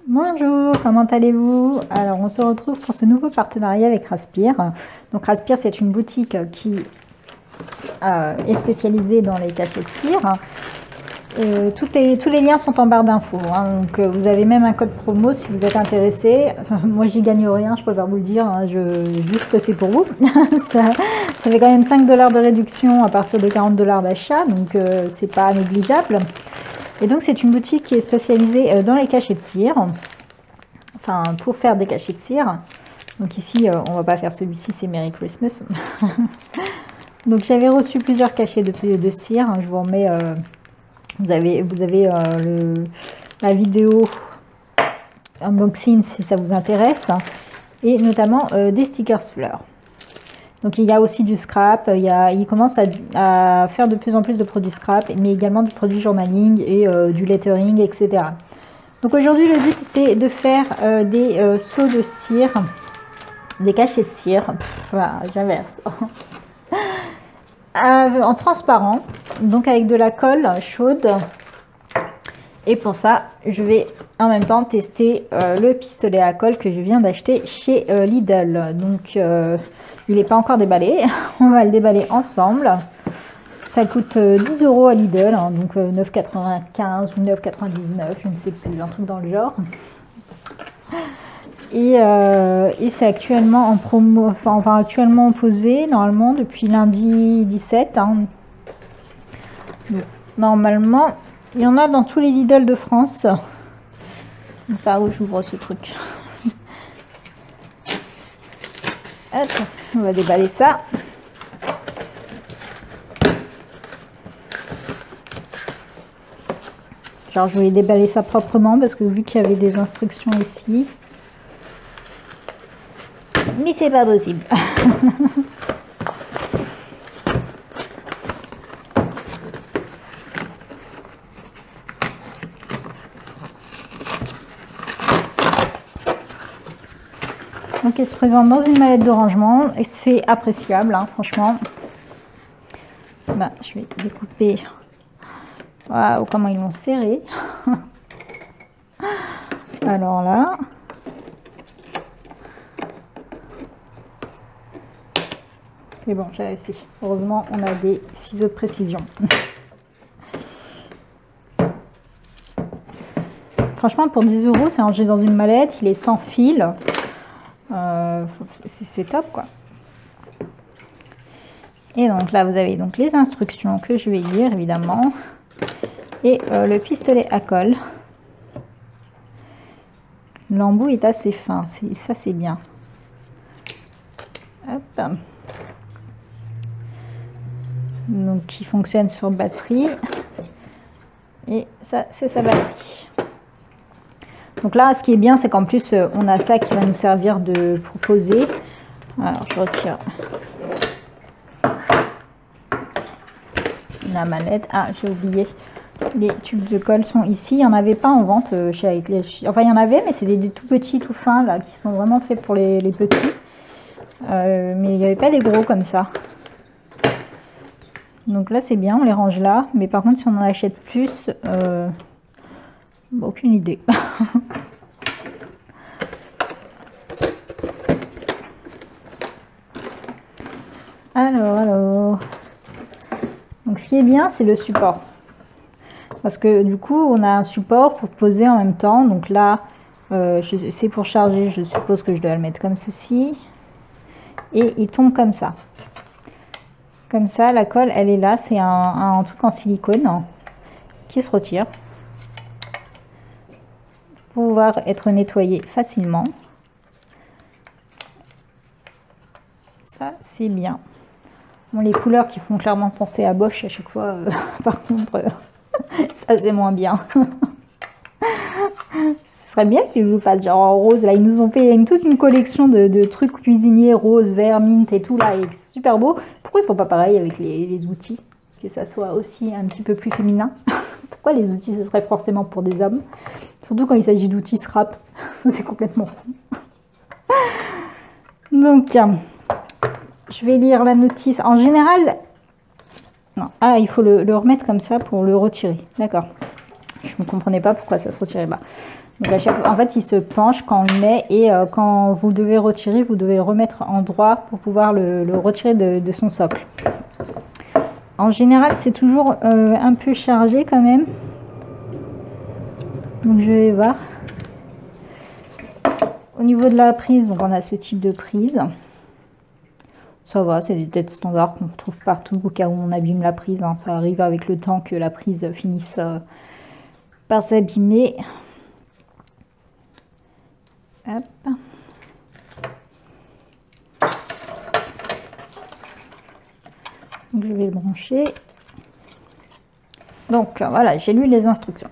Bonjour, comment allez-vous? Alors, on se retrouve pour ce nouveau partenariat avec Raspir. Donc, Raspir, c'est une boutique qui est spécialisée dans les cachets de cire. Tous les liens sont en barre d'infos. Hein, donc, vous avez même un code promo si vous êtes intéressé. Moi, j'y gagne rien, je préfère vous le dire. Hein, juste, c'est pour vous. ça fait quand même 5 $ de réduction à partir de 40 $ d'achat. Donc, c'est pas négligeable. Et donc, c'est une boutique qui est spécialisée dans les cachets de cire. Enfin, pour faire des cachets de cire. Donc ici, on va pas faire celui-ci, c'est Merry Christmas. Donc, j'avais reçu plusieurs cachets de cire. Je vous remets... vous avez la vidéo unboxing si ça vous intéresse. Et notamment des stickers fleurs. Donc, il y a aussi du scrap. Il commence à faire de plus en plus de produits scrap, mais également du produit journaling et du lettering, etc. Donc, aujourd'hui, le but, c'est de faire des seaux de cire, des cachets de cire. Voilà, j'inverse. En transparent, donc avec de la colle chaude. Et pour ça, je vais en même temps tester le pistolet à colle que je viens d'acheter chez Lidl. Donc, il n'est pas encore déballé. On va le déballer ensemble. Ça coûte 10 € à Lidl, hein, donc 9,95 ou 9,99, je ne sais plus, un truc dans le genre. Et c'est actuellement en promo, enfin actuellement posé normalement depuis lundi 17. Hein. Donc, normalement, il y en a dans tous les Lidl de France. Par où j'ouvre ce truc. Hop, on va déballer ça. Alors, je vais déballer ça proprement parce que vu qu'il y avait des instructions ici. Mais c'est pas possible. Donc, elle se présente dans une mallette de rangement et c'est appréciable, hein, franchement. Là, je vais découper. Waouh, comment ils l'ont serré. Alors là. C'est bon, j'ai réussi. Heureusement, on a des ciseaux de précision. Franchement, pour 10 €, c'est rangé dans une mallette. Il est sans fil. C'est top, quoi. Et donc là, vous avez donc les instructions que je vais lire, évidemment. Et le pistolet à colle. L'embout est assez fin. Ça, c'est bien. Hop. Donc, il fonctionne sur batterie. Et ça, c'est sa batterie. Donc là, ce qui est bien, c'est qu'en plus, on a ça qui va nous servir pour poser. Alors, je retire la mallette. Ah, j'ai oublié. Les tubes de colle sont ici. Il n'y en avait pas en vente chez enfin, il y en avait, mais c'est des tout petits, tout fins, là, qui sont vraiment faits pour les petits. Mais il n'y avait pas des gros comme ça. Donc là, c'est bien, on les range là. Mais par contre, si on en achète plus, aucune idée. Alors. Donc, ce qui est bien, c'est le support. Parce que du coup, on a un support pour poser en même temps. Donc là, c'est pour charger. Je suppose que je dois le mettre comme ceci. Et il tombe comme ça. Comme ça, la colle, elle est là. C'est un truc en silicone qui se retire. Pour pouvoir être nettoyé facilement. Ça, c'est bien. Bon, les couleurs qui font clairement penser à Bosch à chaque fois, par contre, ça c'est moins bien. Ce serait bien qu'ils nous fassent genre en rose. Là, ils nous ont fait toute une collection de trucs cuisiniers, rose, vert, mint et tout. Là, et c'est super beau. Pourquoi ils ne font pas pareil avec les outils? Que ça soit aussi un petit peu plus féminin. Pourquoi les outils, ce serait forcément pour des hommes? Surtout quand il s'agit d'outils scrap. C'est complètement con. Donc, je vais lire la notice. En général, non. Ah, il faut le remettre comme ça pour le retirer. D'accord. Je ne comprenais pas pourquoi ça se retirait pas. Donc en fait, il se penche quand on le met et quand vous devez retirer, vous devez le remettre en droit pour pouvoir le retirer de son socle. En général, c'est toujours un peu chargé quand même. Donc je vais voir. Au niveau de la prise, donc on a ce type de prise. Ça va, c'est des têtes standards qu'on trouve partout au cas où on abîme la prise. Hein. Ça arrive avec le temps que la prise finisse par s'abîmer. Hop. Donc je vais le brancher. Donc voilà, j'ai lu les instructions.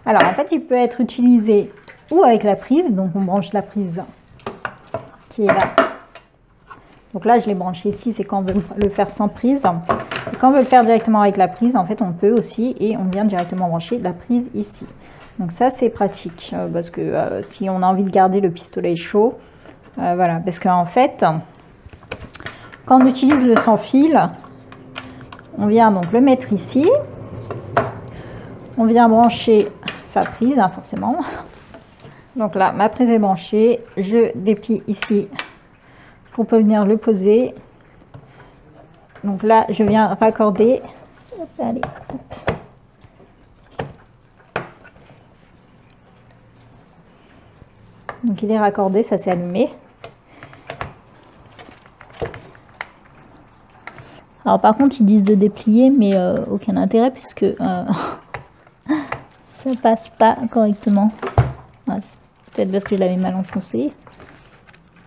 Alors en fait, il peut être utilisé ou avec la prise. Donc on branche la prise qui est là. Donc là, je l'ai branché ici, c'est quand on veut le faire sans prise. Et quand on veut le faire directement avec la prise, en fait, on peut aussi, et on vient directement brancher la prise ici. Donc ça, c'est pratique, parce que si on a envie de garder le pistolet chaud, voilà, parce qu'en fait, quand on utilise le sans fil, on vient donc le mettre ici. On vient brancher sa prise, hein, forcément. Donc là, ma prise est branchée, je déplie ici pour venir le poser. Donc là, je viens raccorder. Hop, allez, hop. Donc il est raccordé, ça s'est allumé. Alors par contre, ils disent de déplier, mais aucun intérêt puisque ça passe pas correctement. Ah, c'est peut-être parce que je l'avais mal enfoncé.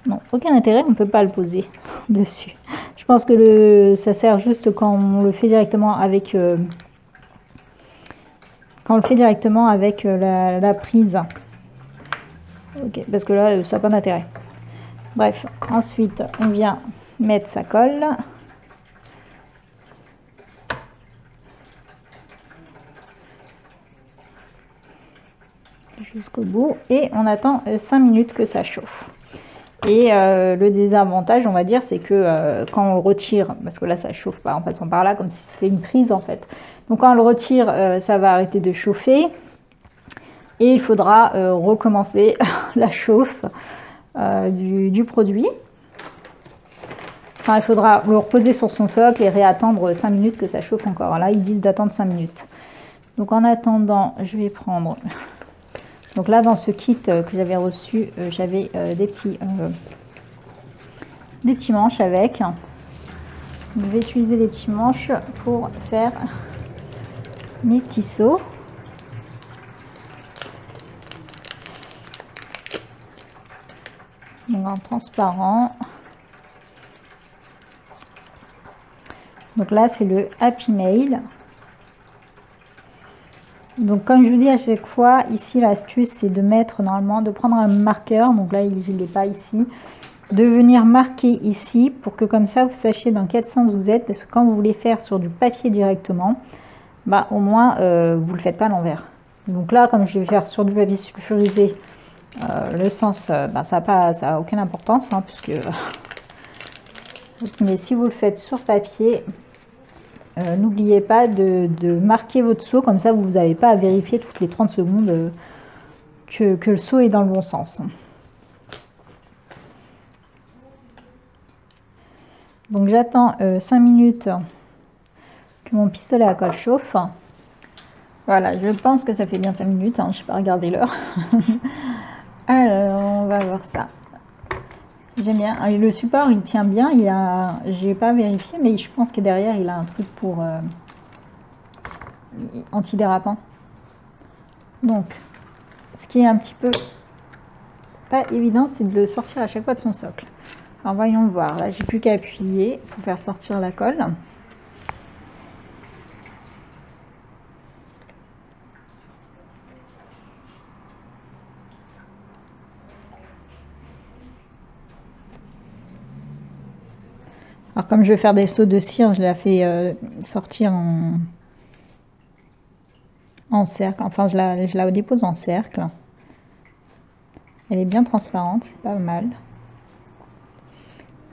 Non, aucun intérêt, on ne peut pas le poser dessus. Je pense que ça sert juste quand on le fait directement avec, la prise. Ok, parce que là, ça n'a pas d'intérêt. Bref, ensuite, on vient mettre sa colle. Jusqu'au bout. Et on attend 5 minutes que ça chauffe. Et le désavantage, on va dire, c'est que quand on le retire, parce que là, ça chauffe pas en passant par là, comme si c'était une prise, en fait. Donc, quand on le retire, ça va arrêter de chauffer. Et il faudra recommencer la chauffe du produit. Enfin, il faudra le reposer sur son socle et réattendre 5 minutes que ça chauffe encore. Là, ils disent d'attendre 5 minutes. Donc, en attendant, je vais prendre... Donc là, dans ce kit que j'avais reçu, j'avais des petits manches avec. Je vais utiliser les petits manches pour faire mes petits seaux. Donc en transparent. Donc là, c'est le Happy Mail. Donc comme je vous dis à chaque fois, ici l'astuce c'est de mettre normalement, de prendre un marqueur, donc là il n'est pas ici, de venir marquer ici pour que comme ça vous sachiez dans quel sens vous êtes, parce que quand vous voulez faire sur du papier directement, bah au moins vous le faites pas à l'envers. Donc là comme je vais faire sur du papier sulfurisé, le sens bah, ça a aucune importance hein, puisque mais si vous le faites sur papier, n'oubliez pas de marquer votre seau, comme ça vous n'avez pas à vérifier toutes les 30 secondes que le seau est dans le bon sens. Donc j'attends 5 minutes que mon pistolet à colle chauffe. Voilà, je pense que ça fait bien 5 minutes, hein, je n'ai pas regardé l'heure. Alors, on va voir ça. J'aime bien. Le support, il tient bien. J'ai pas vérifié, mais je pense que derrière, il a un truc pour antidérapant. Donc, ce qui est un petit peu pas évident, c'est de le sortir à chaque fois de son socle. Alors, voyons voir. Là, j'ai plus qu'à appuyer pour faire sortir la colle. Alors comme je vais faire des sauts de cire, je la fais sortir en cercle. Enfin, je la dépose en cercle. Elle est bien transparente, c'est pas mal.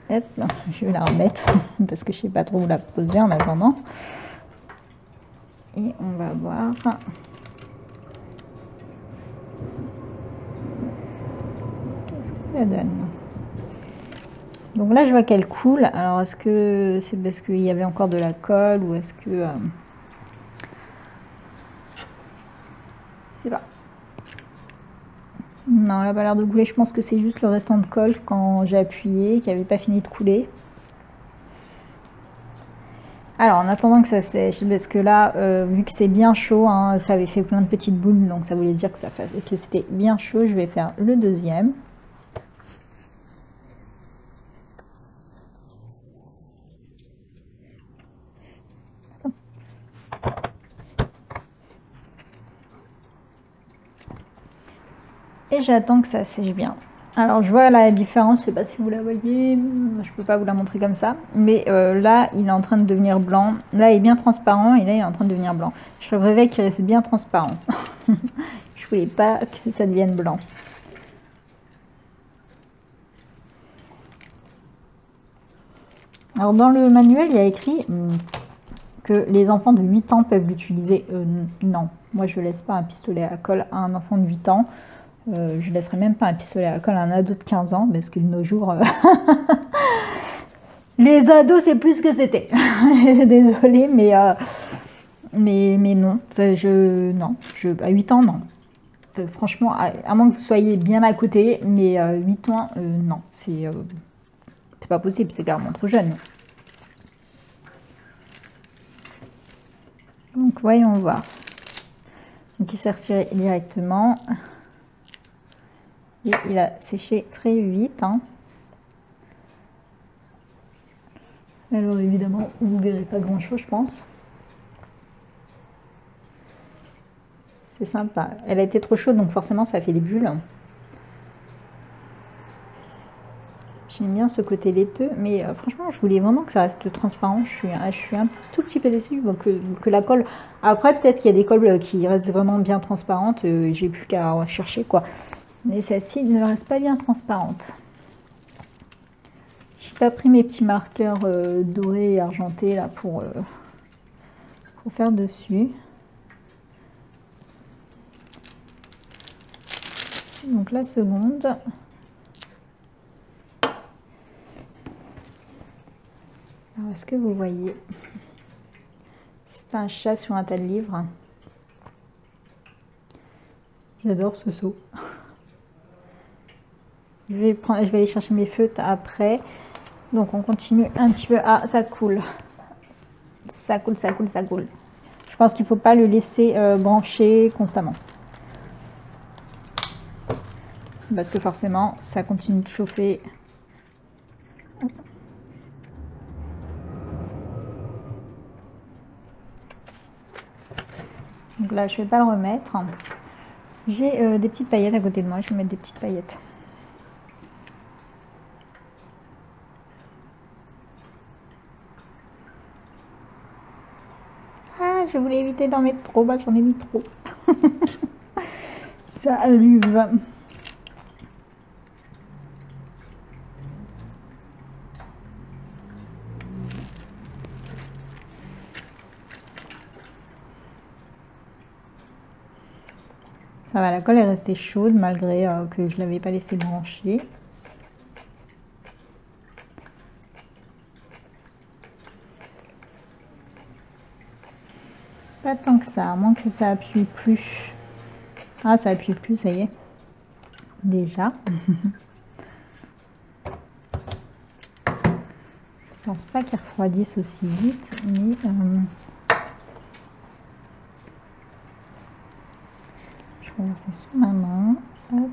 Hop, je vais la remettre parce que je sais pas trop où la poser en attendant. Et on va voir. ça donne? Donc là, je vois qu'elle coule. Alors, est-ce que c'est parce qu'il y avait encore de la colle ou est-ce que... je sais pas. Non, elle n'a pas l'air de couler. Je pense que c'est juste le restant de colle quand j'ai appuyé, qui n'avait pas fini de couler. Alors, en attendant que ça sèche, parce que là, vu que c'est bien chaud, hein, ça avait fait plein de petites boules, donc ça voulait dire que c'était bien chaud. Je vais faire le deuxième. Et j'attends que ça sèche bien. Alors je vois la différence, je sais pas si vous la voyez, je peux pas vous la montrer comme ça, mais là il est en train de devenir blanc, là il est bien transparent et là il est en train de devenir blanc. Je rêvais qu'il reste bien transparent. Je voulais pas que ça devienne blanc. Alors dans le manuel il y a écrit que les enfants de 8 ans peuvent l'utiliser. Non, moi je laisse pas un pistolet à colle à un enfant de 8 ans. Je laisserai même pas un pistolet à colle à un ado de 15 ans parce que de nos jours, les ados c'est plus ce que c'était. Désolée, mais non, non, à 8 ans non. Franchement, à moins que vous soyez bien à côté, mais 8 ans non, c'est pas possible, c'est clairement trop jeune. Donc voyons voir. Donc il s'est retiré directement. Et il a séché très vite. Hein. Alors évidemment, vous ne verrez pas grand chose, je pense. C'est sympa. Elle a été trop chaude, donc forcément ça fait des bulles. J'aime bien ce côté laiteux, mais franchement, je voulais vraiment que ça reste transparent. Je suis un tout petit peu déçue que la colle... Après, peut-être qu'il y a des colles qui restent vraiment bien transparentes. J'ai plus qu'à chercher, quoi. Mais celle-ci ne reste pas bien transparente. J'ai pas pris mes petits marqueurs dorés et argentés là pour faire dessus. Donc la seconde. Alors est-ce que vous voyez? C'est un chat sur un tas de livres. J'adore ce seau. Je vais aller chercher mes feutres après. Donc on continue un petit peu. Ah, ça coule. Ça coule, ça coule, ça coule. Je pense qu'il ne faut pas le laisser brancher constamment. Parce que forcément, ça continue de chauffer. Donc là, je ne vais pas le remettre. J'ai des petites paillettes à côté de moi. Je vais mettre des petites paillettes. Ah, je voulais éviter d'en mettre trop. Bah, j'en ai mis trop. Ça arrive. Ça va, la colle est restée chaude malgré que je ne l'avais pas laissé brancher. Pas tant que ça, à moins que ça appuie plus. Ah, ça appuie plus, ça y est. Déjà. Je pense pas qu'il refroidisse aussi vite, mais... je vais verser sur ma main. Hop.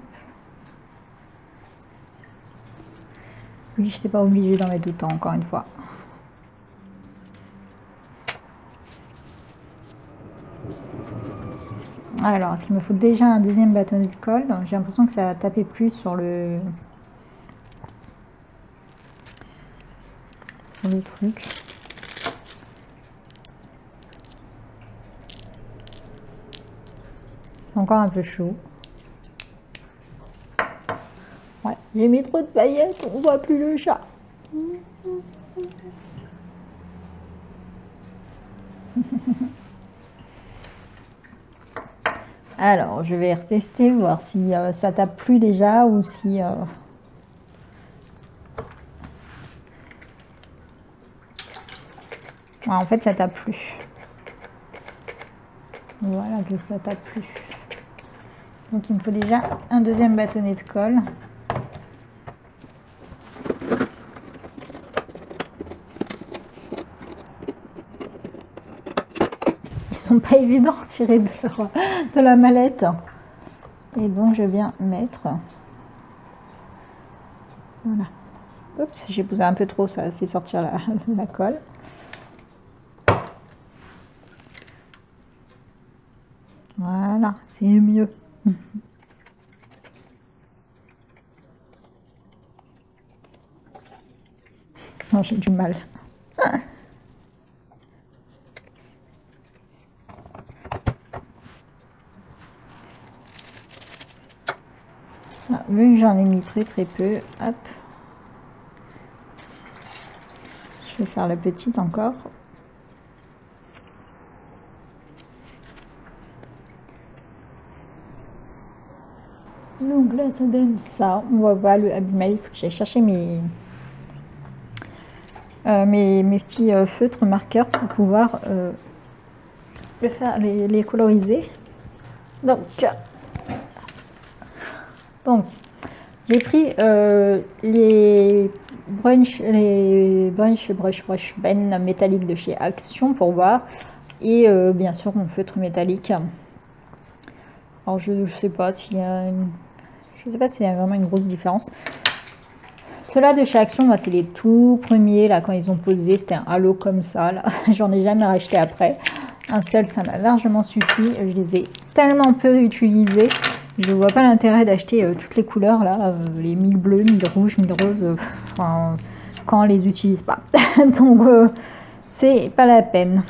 Oui, je n'étais pas obligée d'en mettre autant, encore une fois. Alors, est-ce qu'il me faut déjà un deuxième bâtonnet de colle? J'ai l'impression que ça a tapé plus sur le truc. C'est encore un peu chaud. Ouais, j'ai mis trop de paillettes, on voit plus le chat. Alors, je vais retester, voir si ça tape plus déjà ou si Ouais, en fait, ça t'a plu. Voilà que ça t'a plu. Donc il me faut déjà un deuxième bâtonnet de colle. Ils sont pas évidents à tirer de la mallette. Et donc je viens mettre. Voilà. Oups, j'ai posé un peu trop, ça a fait sortir la colle. Voilà, c'est mieux. Non, j'ai du mal. Ah, vu que j'en ai mis très peu, hop. Je vais faire la petite encore. Donc là, ça donne ça. On voit pas le abîmer. Il faut que j'aille chercher mes petits feutres marqueurs pour pouvoir les coloriser. Donc j'ai pris les brush pen métalliques de chez Action pour voir, et bien sûr mon feutre métallique. Alors je sais pas s'il y a vraiment une grosse différence. Ceux-là de chez Action, moi c'est les tout premiers là quand ils ont posé, c'était un halo comme ça là. J'en ai jamais racheté après. Un seul, ça m'a largement suffi. Je les ai tellement peu utilisés. Je vois pas l'intérêt d'acheter toutes les couleurs là, les 1000 bleus, 1000 rouges, 1000 roses, quand on les utilise pas. Donc c'est pas la peine.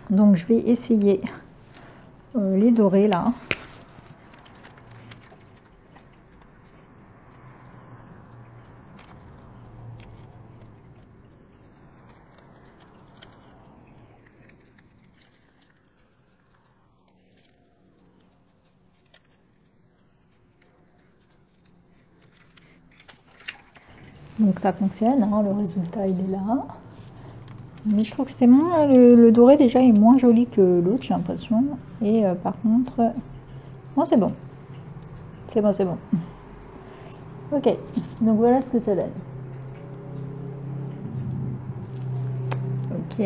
Donc je vais essayer les dorés là. Donc ça fonctionne, hein, le résultat il est là. Mais je trouve que c'est moins, le doré déjà est moins joli que l'autre, j'ai l'impression. Et par contre, bon c'est bon. C'est bon, c'est bon. Ok, donc voilà ce que ça donne. Ok,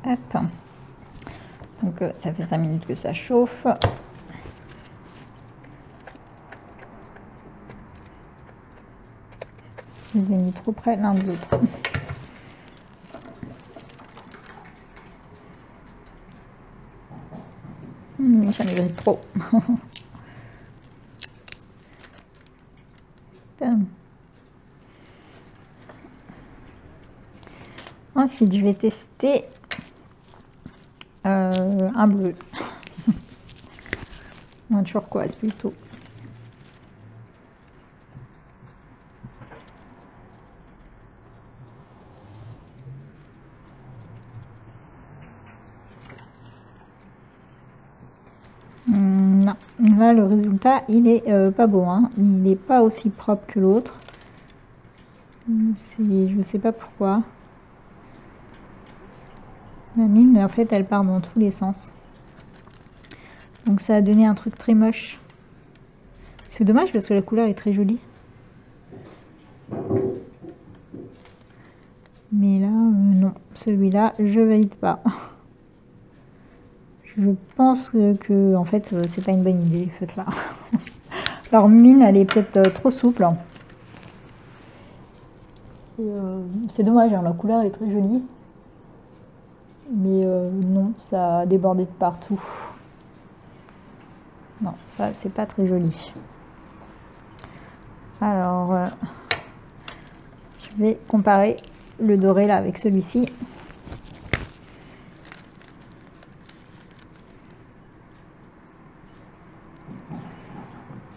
hop. Donc ça fait 5 minutes que ça chauffe. Je les ai mis trop près l'un de l'autre. Mais j'en ai trop. Ensuite, je vais tester un bleu. Un turquoise plutôt. Non, là le résultat il est pas beau, hein. Il n'est pas aussi propre que l'autre. Je sais pas pourquoi. La mine en fait elle part dans tous les sens. Donc ça a donné un truc très moche. C'est dommage parce que la couleur est très jolie. Mais là, non, celui-là, je valide pas. Je pense que en fait, c'est pas une bonne idée, les feutres là. Leur mine, elle est peut-être trop souple. C'est dommage, hein, la couleur est très jolie. Mais non, ça a débordé de partout. Non, ça, c'est pas très joli. Alors, je vais comparer le doré là avec celui-ci.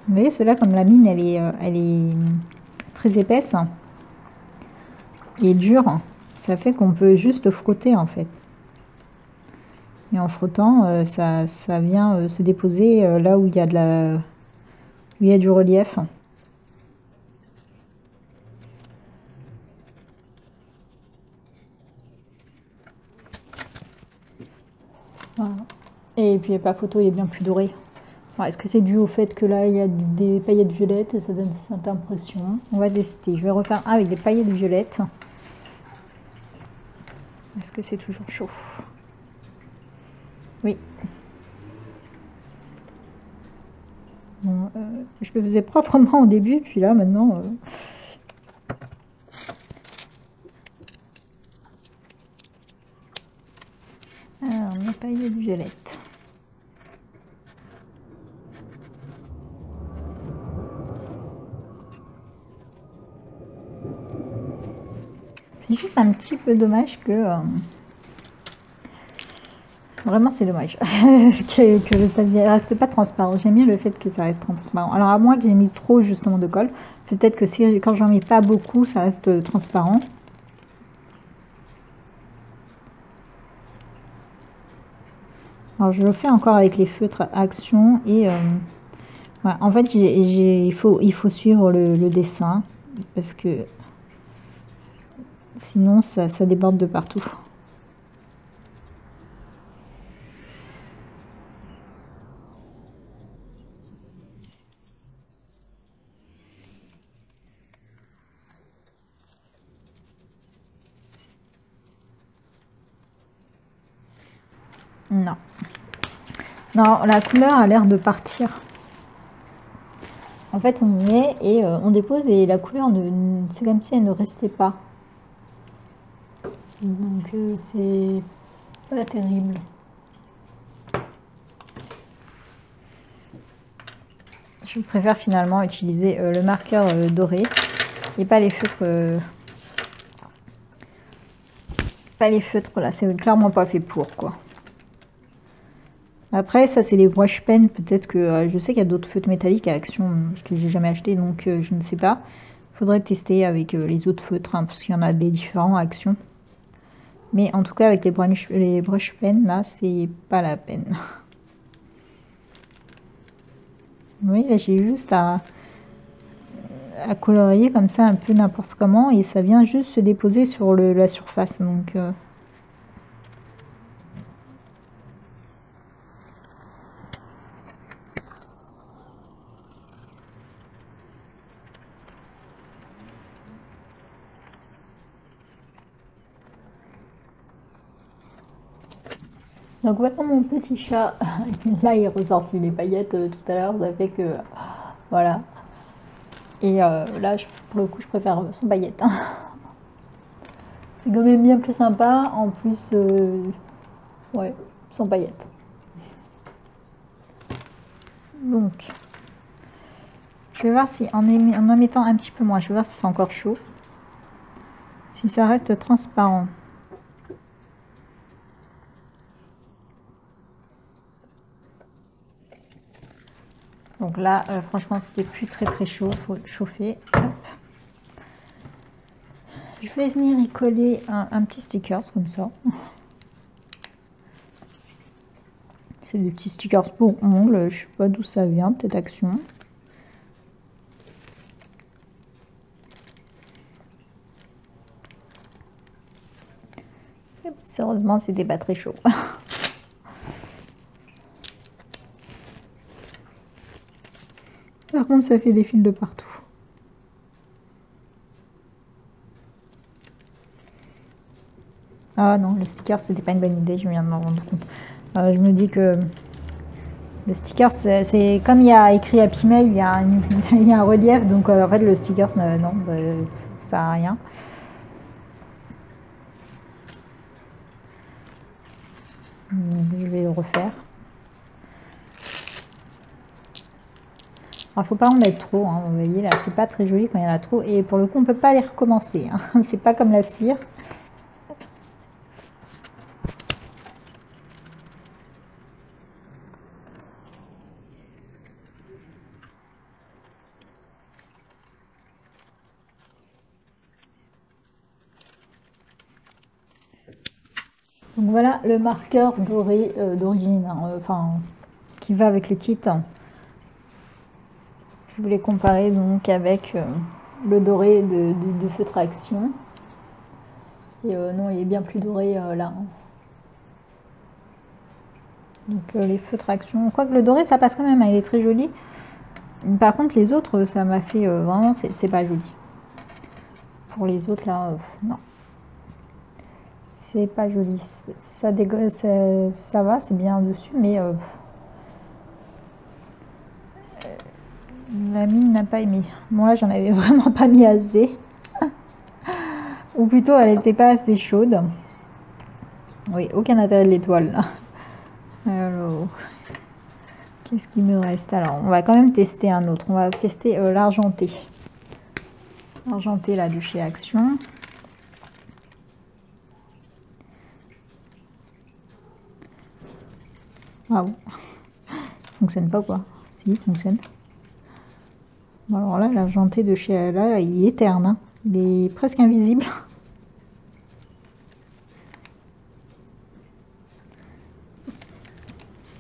Vous voyez, ceux-là, comme la mine, elle est très épaisse et dure, ça fait qu'on peut juste frotter en fait. Et en frottant, ça vient se déposer là où il y a du relief. puis il n'y a pas photo, il est bien plus doré. Est-ce que c'est dû au fait que là il y a des paillettes violettes et ça donne cette impression? On va tester. Je vais refaire un avec des paillettes violettes. Est-ce que c'est toujours chaud? Oui. Bon, je le faisais proprement au début, puis là maintenant... Alors, mes paillettes violettes. C'est juste un petit peu dommage que... Vraiment, c'est dommage que ça ne reste pas transparent. J'aime bien le fait que ça reste transparent. Alors, à moins que j'ai mis trop justement de colle. Peut-être que si, quand j'en mets pas beaucoup, ça reste transparent. Alors, je le fais encore avec les feutres Action. Et voilà. En fait, il faut suivre le dessin. Parce que sinon, ça déborde de partout. Non. Non, la couleur a l'air de partir. En fait, on y met et on dépose et la couleur, c'est comme si elle ne restait pas. Donc, c'est pas terrible. Je préfère finalement utiliser le marqueur doré et pas les feutres. Pas les feutres là, c'est clairement pas fait pour quoi. Après, ça c'est les brush pen. Peut-être que je sais qu'il y a d'autres feutres métalliques à Action que j'ai jamais acheté, donc je ne sais pas. Faudrait tester avec les autres feutres hein, parce qu'il y en a des différents à Action. Mais en tout cas, avec les brush pen là, c'est pas la peine. Oui, là j'ai juste à colorier comme ça un peu n'importe comment et ça vient juste se déposer sur la surface. Donc donc voilà mon petit chat. Là il est ressorti les paillettes tout à l'heure, ça fait que voilà. Et là pour le coup je préfère sans paillettes. C'est quand même bien plus sympa. En plus ouais, sans paillettes. Donc je vais voir si en mettant un petit peu moins, je vais voir si c'est encore chaud, si ça reste transparent. Donc là, franchement, c'était plus très chaud, il faut chauffer. Hop. Je vais venir y coller un petit sticker comme ça. C'est des petits stickers pour ongles, je sais pas d'où ça vient, peut-être Action. Heureusement, c'était pas très chaud. Par contre, ça fait des fils de partout. Ah non, le sticker, c'était pas une bonne idée, je viens de m'en rendre compte. Je me dis que le sticker, c'est comme il y a écrit Happy Mail, il y a un relief, donc en fait, le sticker, non, ça sert à rien. Je vais le refaire. Alors, faut pas en mettre trop, hein, vous voyez là, c'est pas très joli quand il y en a trop. Et pour le coup, on peut pas les recommencer. Hein. C'est pas comme la cire. Donc voilà le marqueur doré d'origine, hein, enfin qui va avec le kit. Je voulais comparer donc avec le doré de feutre Action. Et non, il est bien plus doré là. Donc les feutres action. Quoique le doré, ça passe quand même, hein, il est très joli. Par contre, les autres, ça m'a fait vraiment, c'est pas joli. Pour les autres, là, non. C'est pas joli. Ça va, c'est bien dessus, mais la mine n'a pas aimé. Moi, j'en avais vraiment pas mis assez. Ou plutôt, elle n'était pas assez chaude. Oui, aucun intérêt de l'étoile, là. Alors, qu'est-ce qu'il me reste? Alors, on va quand même tester un autre. On va tester l'argenté. L'argenté, là, de chez Action. Waouh. Fonctionne pas, quoi. Si, il fonctionne. Bon, alors là, l'argenté de chez là, il est terne, hein. Il est presque invisible.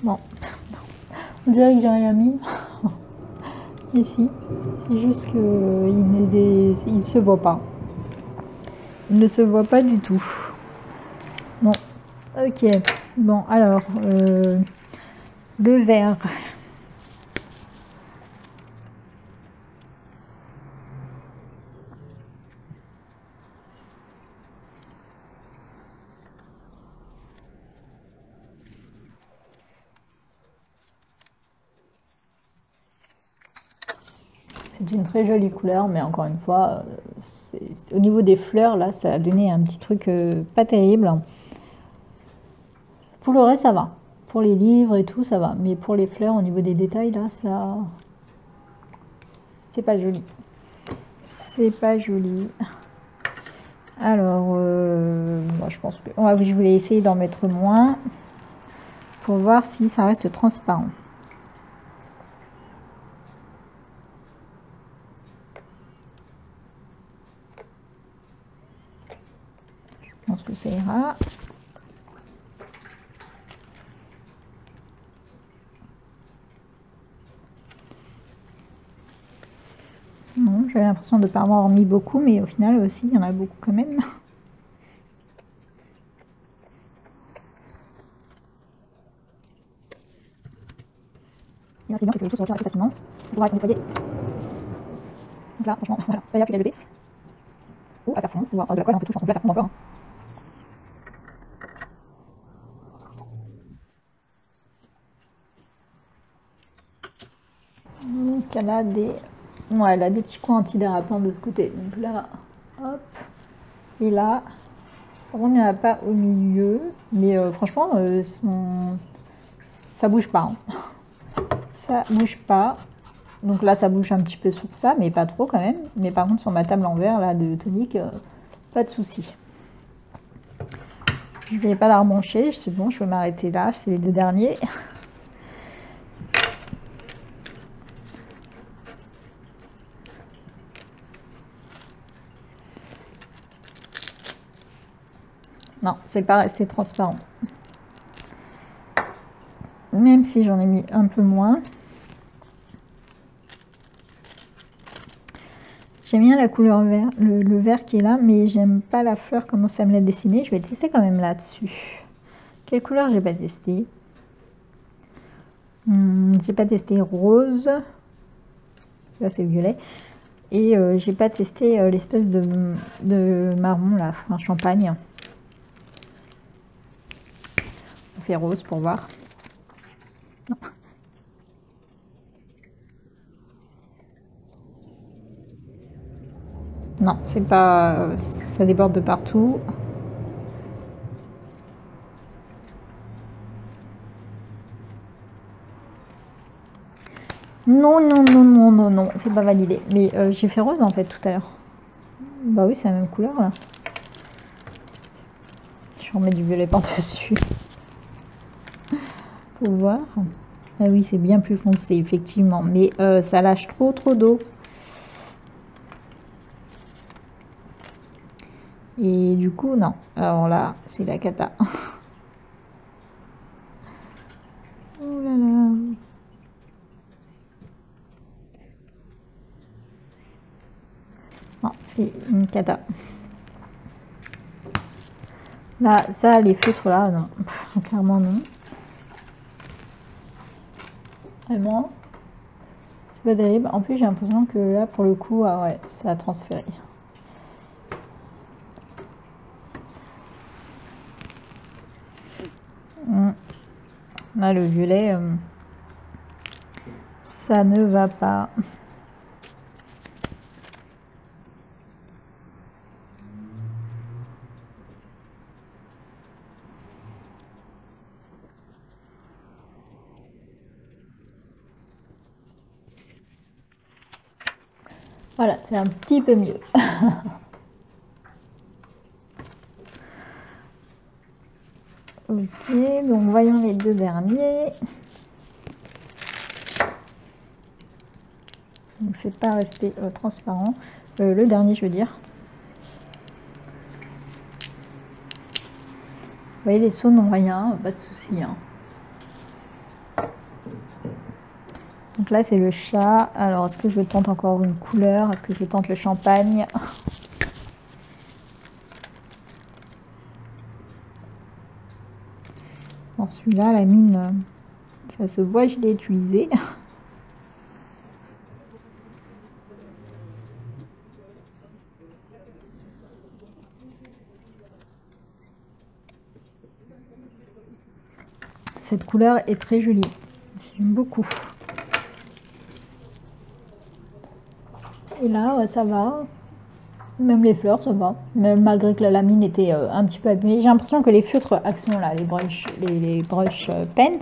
Bon, on dirait que j'ai rien mis. Ici, c'est juste que il se voit pas. Il ne se voit pas du tout. Bon, ok. Bon, alors, le vert. C'est une très jolie couleur, mais encore une fois, au niveau des fleurs, là, ça a donné un petit truc pas terrible. Pour le reste, ça va. Pour les livres et tout, ça va. Mais pour les fleurs, au niveau des détails, là, ça... c'est pas joli. C'est pas joli. Alors, moi, je pense que... Ah oui, je voulais essayer d'en mettre moins pour voir si ça reste transparent. Je pense que ça ira. Non, j'avais l'impression de ne pas avoir mis beaucoup, mais au final aussi, il y en a beaucoup quand même. Et là, c'est bien, c'est que les choses se retirent assez facilement pour pouvoir être nettoyé. Donc là, franchement, voilà, il n'y a plus qu'à jeter. Ou à faire fondre, ou à faire de la colle un peu tout, je pense qu'on peut la faire fondre encore. Donc elle a des... Ouais, elle a des petits coins antidérapants de ce côté. Donc là, hop. Et là, par contre, il n'y en a pas au milieu. Mais franchement, ça bouge pas. Hein. Ça bouge pas. Donc là, ça bouge un petit peu sur ça, mais pas trop quand même. Mais par contre, sur ma table en verre là, de tonique, pas de souci. Je vais pas la rebrancher. C'est bon, je vais m'arrêter là. C'est les deux derniers. Non, c'est transparent. Même si j'en ai mis un peu moins. J'aime bien la couleur vert, le vert qui est là, mais j'aime pas la fleur, comment ça me l'a dessiné. Je vais tester quand même là-dessus. Quelle couleur j'ai pas testé? J'ai pas testé rose. Ça c'est violet. Et j'ai pas testé l'espèce de marron là, enfin champagne. On fait rose pour voir. Non. Non, c'est pas... ça déborde de partout. Non, non, non, non, non, non, c'est pas validé. Mais j'ai fait rose en fait tout à l'heure. Bah oui, c'est la même couleur là. Je vais remettre du violet par-dessus. Pour voir. Ah oui, c'est bien plus foncé, effectivement. Mais ça lâche trop d'eau. Et du coup, non. Alors là, c'est la cata. Oh là là. Non, c'est une cata. Là, ça, les feutres là, non. Pff, clairement non. Vraiment, c'est pas terrible. En plus, j'ai l'impression que là, pour le coup, ah ouais, ça a transféré. Là, le violet, ça ne va pas. Voilà, c'est un petit peu mieux. Ok, donc voyons les deux derniers. Donc c'est pas resté transparent. Le dernier, je veux dire. Vous voyez, les sauts n'ont rien, pas de souci. Hein. Donc là, c'est le chat. Alors, est-ce que je tente encore une couleur? Est-ce que je tente le champagne? Bon, celui-là, la mine, ça se voit, je l'ai utilisé. Cette couleur est très jolie. J'aime beaucoup. Et là, ouais, ça va. Même les fleurs, ça va. Même malgré que la mine était un petit peu abîmée. J'ai l'impression que les feutres Action, là, les brush pen,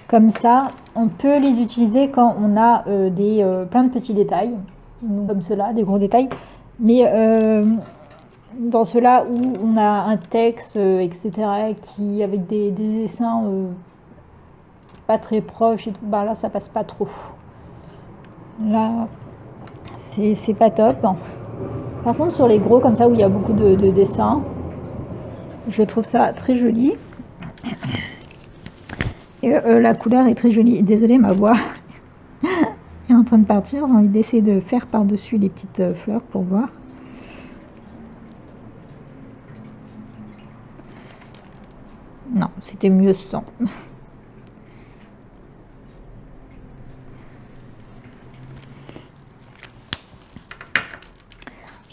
comme ça, on peut les utiliser quand on a plein de petits détails. Comme cela, des gros détails. Mais dans ceux-là où on a un texte, etc., qui avec des dessins pas très proches, et tout, bah là, ça passe pas trop. Là, c'est pas top. Par contre, sur les gros, comme ça, où il y a beaucoup de dessins, je trouve ça très joli. Et la couleur est très jolie. Désolée, ma voix est en train de partir. J'ai envie d'essayer de faire par-dessus les petites fleurs pour voir. Non, c'était mieux sans.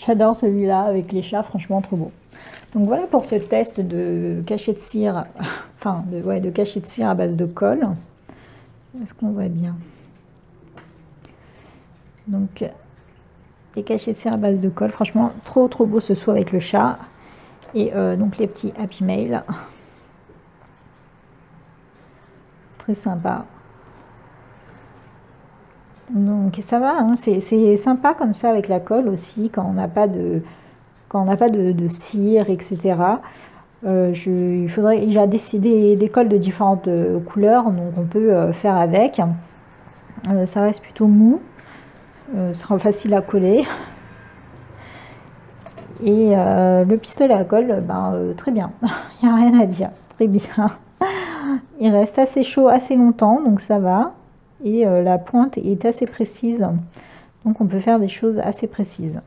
J'adore celui-là avec les chats, franchement trop beau. Donc voilà pour ce test de cachet de cire, enfin de cachet de cire à base de colle. Est-ce qu'on voit bien? Donc les cachets de cire à base de colle, franchement trop beau ce soir avec le chat. Et donc les petits Happy Mail. Très sympa. Donc ça va, hein, c'est sympa comme ça avec la colle aussi, quand on n'a pas de cire, etc. Il faudrait, j'ai décidé des colles de différentes couleurs, donc on peut faire avec. Ça reste plutôt mou, ce sera facile à coller. Et le pistolet à colle, très bien, il n'y a rien à dire, très bien. Il reste assez chaud assez longtemps, donc ça va. Et la pointe est assez précise, donc on peut faire des choses assez précises,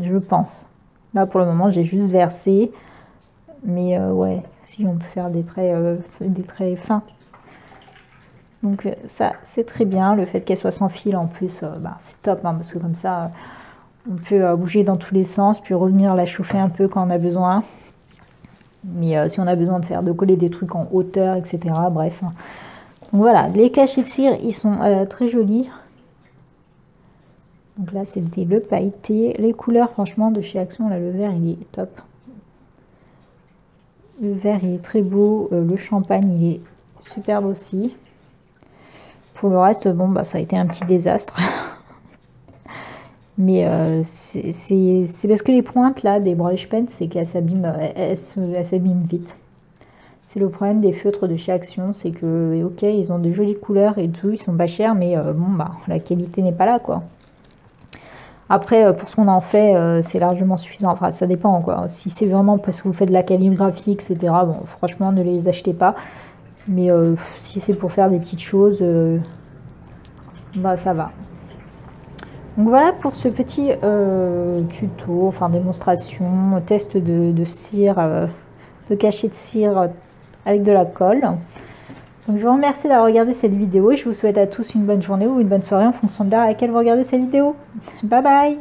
je pense. Là pour le moment j'ai juste versé, mais ouais, si on peut faire des traits fins. Donc ça c'est très bien, le fait qu'elle soit sans fil en plus, c'est top, hein, parce que comme ça on peut bouger dans tous les sens, puis revenir la chauffer un peu quand on a besoin. Mais si on a besoin de coller des trucs en hauteur, etc., bref. Donc voilà, les cachets de cire, ils sont très jolis. Donc là, c'était le pailleté. Les couleurs, franchement, de chez Action, là, le vert, il est top. Le vert, il est très beau. Le champagne, il est superbe aussi. Pour le reste, bon, ça a été un petit désastre. Mais c'est parce que les pointes, là, des brush pens, c'est qu'elles s'abîment vite. C'est le problème des feutres de chez Action, c'est que, ok, ils ont de jolies couleurs et tout, ils sont pas chers, mais la qualité n'est pas là, quoi. Après, pour ce qu'on en fait, c'est largement suffisant. Enfin, ça dépend, quoi. Si c'est vraiment parce que vous faites de la calligraphie, etc., bon, franchement, ne les achetez pas. Mais si c'est pour faire des petites choses, ça va. Donc voilà pour ce petit tuto, enfin démonstration, test de cire, de cachet de cire avec de la colle. Donc je vous remercie d'avoir regardé cette vidéo et je vous souhaite à tous une bonne journée ou une bonne soirée en fonction de l'heure à laquelle vous regardez cette vidéo. Bye bye!